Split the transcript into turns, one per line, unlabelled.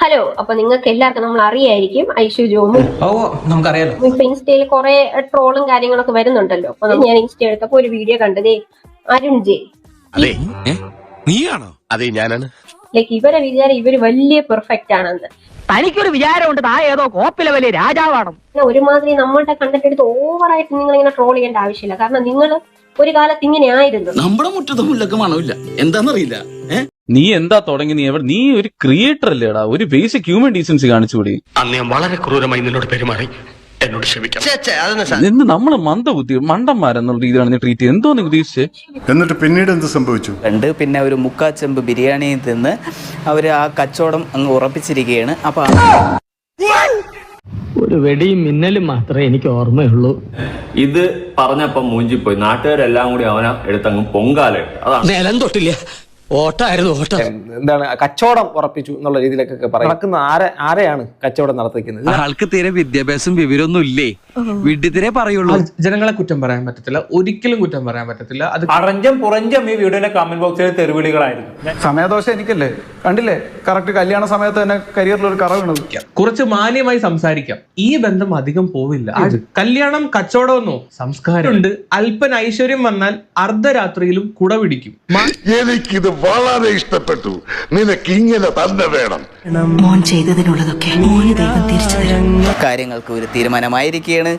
Hello, അപ്പൊ നിങ്ങൾക്ക് എല്ലാവർക്കും നമ്മൾ അറിയായിരിക്കും ഐഷു ജോമും.
നമുക്കറിയാലോ.
ഇപ്പൊ ഇൻസ്റ്റയിൽ കുറെ ട്രോളും കാര്യങ്ങളൊക്കെ വരുന്നുണ്ടല്ലോ. അപ്പൊ ഞാൻ ഇൻസ്റ്റ എടുത്തപ്പോ ഒരു വീഡിയോ കണ്ടതേ അരുൺ ജെ.
നീയാണോ? അതെ, ഞാനാണ്.
ഇവരെ വിചാരം ഇവര് വലിയ പെർഫെക്റ്റ് ആണെന്ന്.
തനിക്കൊരു വിചാരമുണ്ട്, താ ഏതോ കോപ്പിലെ വലിയ രാജാവാണ്.
ഒരുമാതിരി നമ്മളുടെ കണ്ടന്റ് എടുത്ത് ഓവറായിട്ട് നിങ്ങൾ ഇങ്ങനെ ട്രോൾ ചെയ്യേണ്ട ആവശ്യമില്ല. കാരണം നിങ്ങൾ ഒരു കാലത്ത് ഇങ്ങനെ ആയിരുന്നു.
നമ്മുടെ മുറ്റത്തും മുല്ലക്ക് മണമില്ല, എന്താന്നറിയില്ല.
നീ എന്താ തുടങ്ങി? നീ ഒരു ക്രിയേറ്റർ അല്ലേടാ? ഒരു ബേസിക് ഹ്യൂമൻ ഡീസൻസി കാണിച്ചുകൂടി.
അന്ന് ഞാൻ വളരെ ക്രൂരമായി നിന്നോട് പെരുമാറി, എന്നോട് ക്ഷമിക്കാം.
നിന്ന് നമ്മള് മന്ദബുദ്ധി മണ്ടന്മാരെന്നുള്ള രീതിയിലാണ് നീ ട്രീറ്റ് ചെയ്ത്. എന്തോ നീ ഉദ്ദേശിച്ചേ?
എന്നിട്ട് പിന്നീട് എന്ത് സംഭവിച്ചു?
പിന്നെ ഒരു മുക്കാച്ചെമ്പ് ബിരിയാണി തിന്ന് അവര് ആ കച്ചവടം അങ്ങ് ഉറപ്പിച്ചിരിക്കുകയാണ്. അപ്പൊ
ഒരു വെടിയും മിന്നലും മാത്രമേ എനിക്ക് ഓർമ്മയുള്ളൂ.
ഇത് പറഞ്ഞപ്പോ മൂഞ്ചിപ്പോയി. നാട്ടുകാരെല്ലാം കൂടി അവനെ എടുത്തങ്ങ് പൊങ്കാല. അതാണ്
നിലം തൊട്ടില്ല, ഓട്ടായിരുന്നു ഓട്ടം.
എന്താണ് കച്ചവടം ഉറപ്പിച്ചു എന്നുള്ള രീതിയിലൊക്കെ പറയും. നടക്കുന്ന ആരെയാണ് കച്ചവടം നടത്തിക്കുന്നത്?
ആൾക്ക് തീരെ വിദ്യാഭ്യാസം വിവരമൊന്നും ഇല്ലേ, വിഡ്ഢിത്തിരെ പറയുള്ളൂ.
ജനങ്ങളെ കുറ്റം പറയാൻ പറ്റത്തില്ല, ഒരിക്കലും കുറ്റം പറയാൻ പറ്റത്തില്ല. അത്
അറഞ്ചം പുറഞ്ചം ഈ വീഡിയോയിലെ കമന്റ് ബോക്സിൽ തെരുവിളികളായിരുന്നു.
സമയദോഷം എനിക്കല്ലേ, കണ്ടില്ലേ കറക്റ്റ് കല്യാണ സമയത്ത് തന്നെ കരിയറിൽ ഒരു കറ വീണത്.
കുറച്ച് മാന്യമായി സംസാരിക്കാം. ഈ ബന്ധം അധികം പോവില്ല. കല്യാണം കച്ചവടമൊന്നോ സംസ്കാരമുണ്ട്. അല്പൻ ഐശ്വര്യം വന്നാൽ അർദ്ധരാത്രിയിലും കുട പിടിക്കും.
എനിക്കിത് വളരെ ഇഷ്ടപ്പെട്ടു. നിനക്ക് ഇങ്ങനെ തന്നെ വേണം.
മോൻ ചെയ്തതിനുള്ളതൊക്കെ മോന് ദൈവം തിരിച്ചു തരും. കാര്യങ്ങൾക്ക് ഒരു തീരുമാനമായിരിക്കുകയാണ്.